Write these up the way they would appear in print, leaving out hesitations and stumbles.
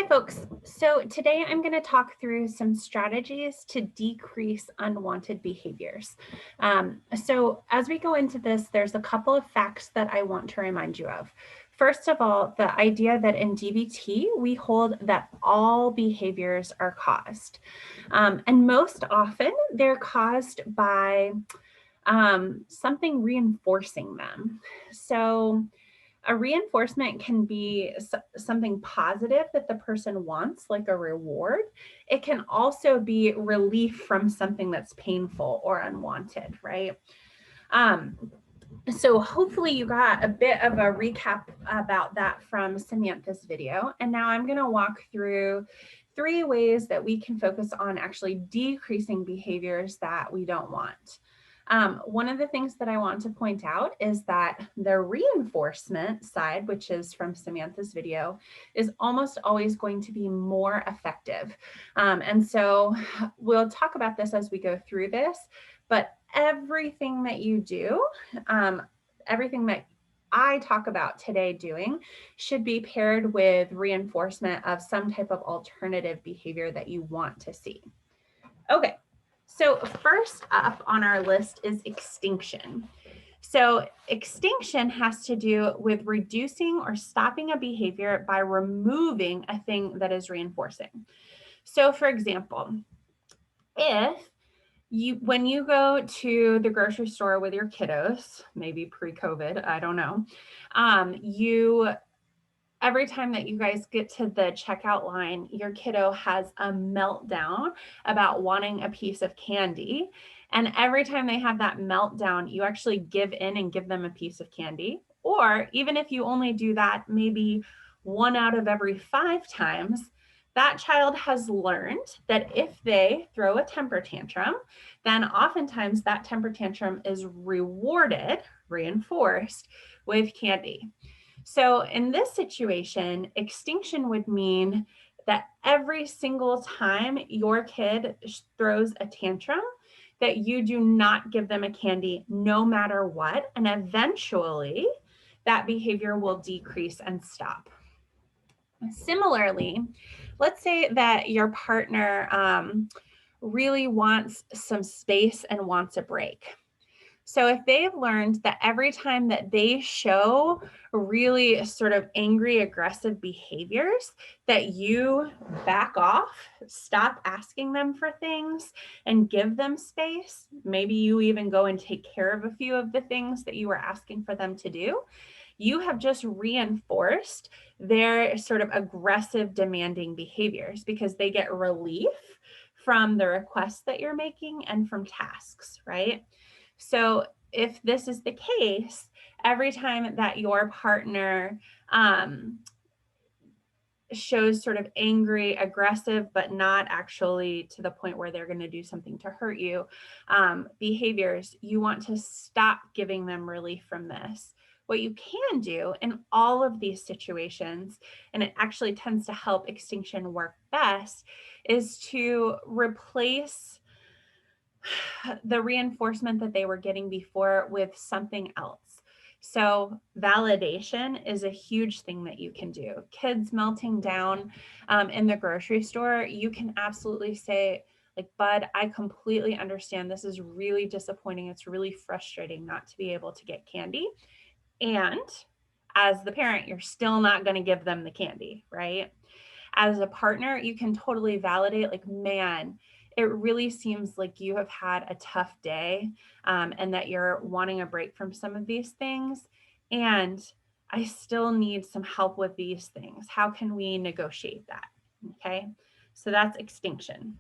Hi folks, so today I'm going to talk through some strategies to decrease unwanted behaviors. So as we go into this, there's a couple of facts that I want to remind you of. First of all, the idea that in DBT, we hold that all behaviors are caused. And most often they're caused by something reinforcing them. So a reinforcement can be something positive that the person wants, like a reward. It can also be relief from something that's painful or unwanted, right? So hopefully you got a bit of a recap about that from Samantha's video. And now I'm going to walk through 3 ways that we can focus on actually decreasing behaviors that we don't want. One of the things that I want to point out is that the reinforcement side, which is from Samantha's video, is almost always going to be more effective. And so we'll talk about this as we go through this, but everything that you do, everything that I talk about today doing should be paired with reinforcement of some type of alternative behavior that you want to see. Okay. So first up on our list is extinction. So extinction has to do with reducing or stopping a behavior by removing a thing that is reinforcing. So for example, when you go to the grocery store with your kiddos, maybe pre-COVID, I don't know, every time that you guys get to the checkout line, your kiddo has a meltdown about wanting a piece of candy. And every time they have that meltdown, you actually give in and give them a piece of candy. Or even if you only do that maybe 1 out of every 5 times, that child has learned that if they throw a temper tantrum, then oftentimes that temper tantrum is rewarded, reinforced with candy. So in this situation, extinction would mean that every single time your kid throws a tantrum, that you do not give them a candy no matter what. And eventually that behavior will decrease and stop. Similarly, let's say that your partner really wants some space and wants a break. So if they've learned that every time that they show really sort of angry, aggressive behaviors, that you back off, stop asking them for things and give them space, maybe you even go and take care of a few of the things that you were asking for them to do, you have just reinforced their sort of aggressive, demanding behaviors because they get relief from the requests that you're making and from tasks, right? So if this is the case, every time that your partner shows sort of angry, aggressive, but not actually to the point where they're going to do something to hurt you, behaviors, you want to stop giving them relief from this. What you can do in all of these situations, and it actually tends to help extinction work best, is to replace the reinforcement that they were getting before with something else. So validation is a huge thing that you can do. Kids melting down in the grocery store, you can absolutely say, like, Bud, I completely understand. This is really disappointing. It's really frustrating not to be able to get candy. And as the parent, you're still not going to give them the candy, right? As a partner, you can totally validate, like, man, it really seems like you have had a tough day and that you're wanting a break from some of these things. And I still need some help with these things. How can we negotiate that? Okay, so that's extinction.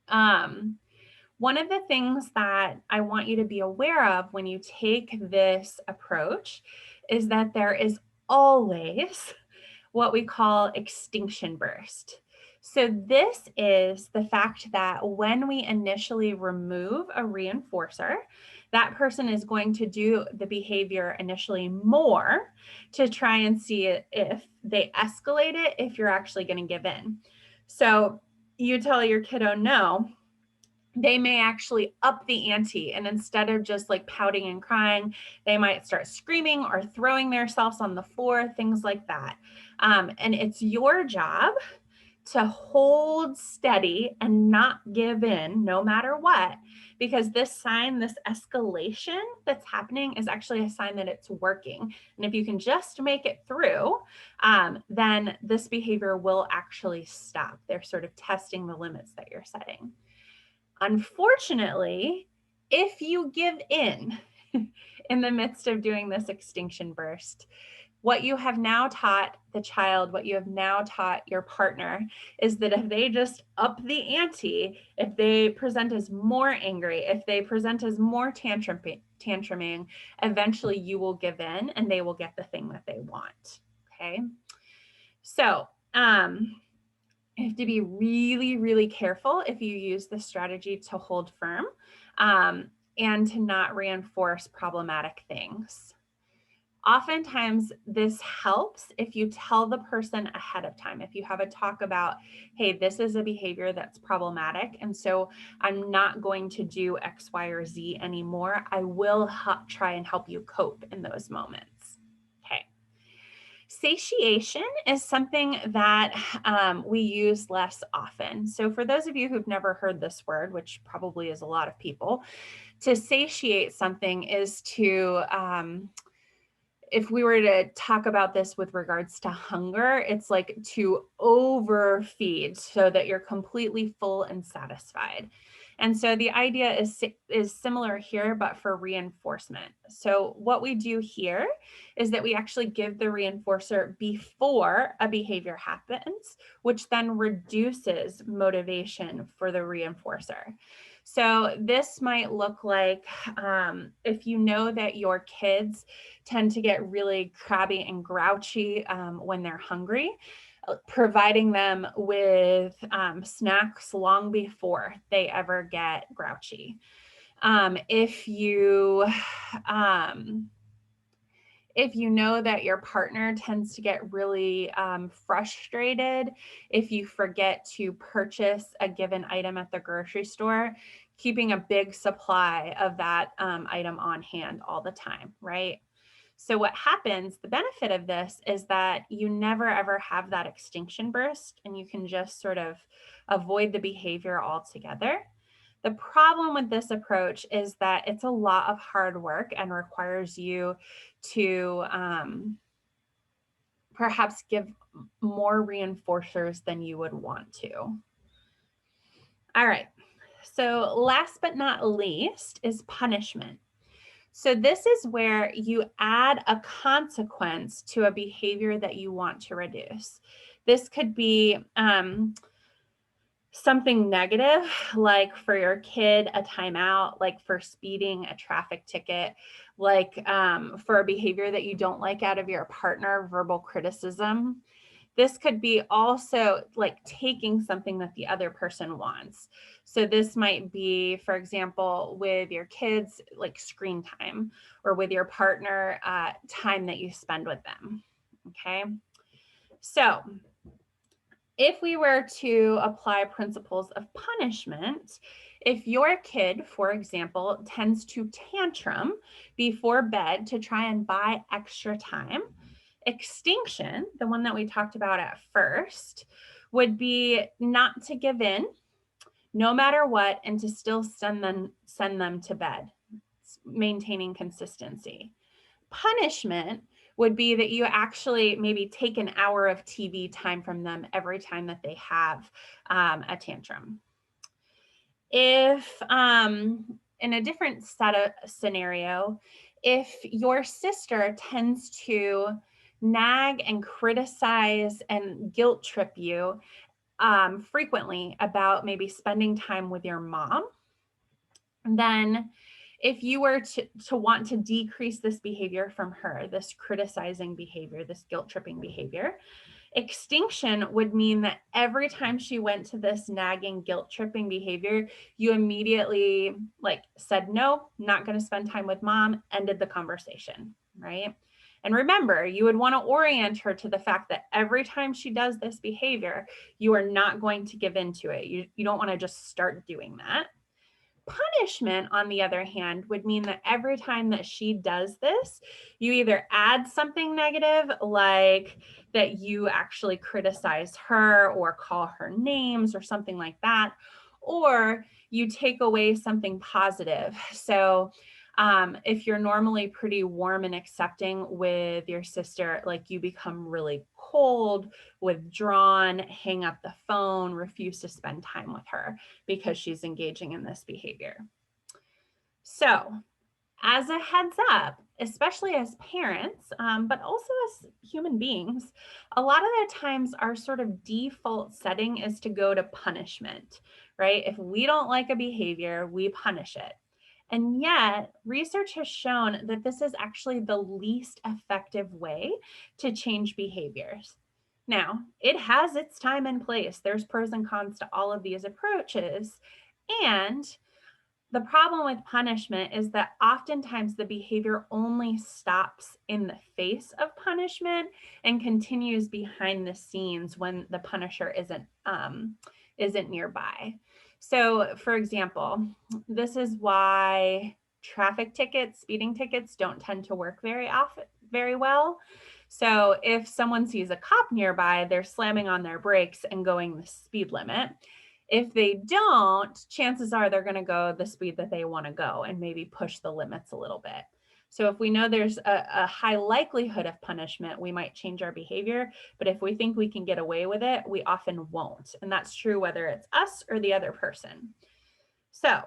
One of the things that I want you to be aware of when you take this approach is that there is always what we call extinction burst. So this is the fact that when we initially remove a reinforcer, that person is going to do the behavior initially more to try and see if they escalate it, if you're actually going to give in. So you tell your kiddo no, they may actually up the ante, and instead of just like pouting and crying, they might start screaming or throwing themselves on the floor, things like that. And it's your job to hold steady and not give in no matter what, because this sign, this escalation that's happening, is actually a sign that it's working. And if you can just make it through, then this behavior will actually stop. They're sort of testing the limits that you're setting. Unfortunately, if you give in in the midst of doing this extinction burst, what you have now taught the child, what you have now taught your partner, is that if they just up the ante, if they present as more angry, if they present as more tantruming, eventually you will give in and they will get the thing that they want. Okay. So, you have to be really, really careful if you use this strategy to hold firm, and to not reinforce problematic things. Oftentimes, this helps if you tell the person ahead of time. If you have a talk about, hey, this is a behavior that's problematic, and so I'm not going to do X, Y, or Z anymore. I will try and help you cope in those moments. Okay. Satiation is something that we use less often. So, for those of you who've never heard this word, which probably is a lot of people, to satiate something is to, if we were to talk about this with regards to hunger, it's like to overfeed so that you're completely full and satisfied. And so the idea is similar here, but for reinforcement. So what we do here is that we actually give the reinforcer before a behavior happens, which then reduces motivation for the reinforcer. So this might look like, if you know that your kids tend to get really crabby and grouchy when they're hungry, providing them with snacks long before they ever get grouchy. If you know that your partner tends to get really frustrated if you forget to purchase a given item at the grocery store, keeping a big supply of that item on hand all the time, right? So what happens, the benefit of this is that you never ever have that extinction burst, and you can just sort of avoid the behavior altogether. The problem with this approach is that it's a lot of hard work and requires you to perhaps give more reinforcers than you would want to. All right. So last but not least is punishment. So this is where you add a consequence to a behavior that you want to reduce. This could be something negative, like for your kid, a timeout, like for speeding, a traffic ticket, like for a behavior that you don't like out of your partner, verbal criticism. This could be also like taking something that the other person wants. So this might be, for example, with your kids, like screen time, or with your partner, time that you spend with them. Okay. So if we were to apply principles of punishment, if your kid, for example, tends to tantrum before bed to try and buy extra time, extinction, the one that we talked about at first, would be not to give in no matter what, and to still send them to bed, maintaining consistency. Punishment would be that you actually maybe take an hour of TV time from them every time that they have a tantrum. If in a different scenario, if your sister tends to nag and criticize and guilt trip you frequently about maybe spending time with your mom, then if you were to want to decrease this behavior from her, this criticizing behavior, this guilt tripping behavior, extinction would mean that every time she went to this nagging, guilt tripping behavior, you immediately like said, no, not going to spend time with mom, ended the conversation, right? And remember, you would want to orient her to the fact that every time she does this behavior, you are not going to give into it. You don't want to just start doing that. Punishment, on the other hand, would mean that every time that she does this, you either add something negative, like that you actually criticize her or call her names or something like that, or you take away something positive. So, if you're normally pretty warm and accepting with your sister, like you become really cold, withdrawn, hang up the phone, refuse to spend time with her because she's engaging in this behavior. So, as a heads up, especially as parents, but also as human beings, a lot of the times our sort of default setting is to go to punishment, right? If we don't like a behavior, we punish it. And yet, research has shown that this is actually the least effective way to change behaviors. Now, it has its time and place. There's pros and cons to all of these approaches. And the problem with punishment is that oftentimes the behavior only stops in the face of punishment and continues behind the scenes when the punisher isn't nearby. So, for example, this is why traffic tickets, speeding tickets, don't tend to work very well. So, if someone sees a cop nearby, they're slamming on their brakes and going the speed limit. If they don't, chances are they're going to go the speed that they want to go and maybe push the limits a little bit. So if we know there's a high likelihood of punishment, we might change our behavior. But if we think we can get away with it, we often won't. And that's true whether it's us or the other person. So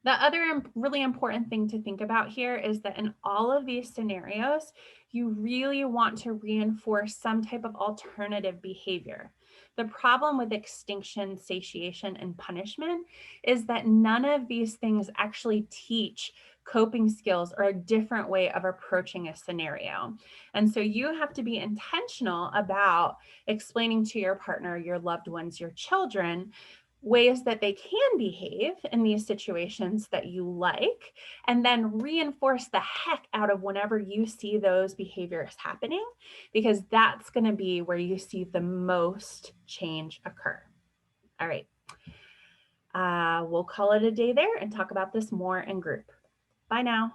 the other really important thing to think about here is that in all of these scenarios, you really want to reinforce some type of alternative behavior. The problem with extinction, satiation, and punishment is that none of these things actually teach coping skills or a different way of approaching a scenario. And so you have to be intentional about explaining to your partner, your loved ones, your children, ways that they can behave in these situations that you like, and then reinforce the heck out of whenever you see those behaviors happening, because that's going to be where you see the most change occur. All right. We'll call it a day there and talk about this more in group. Bye now.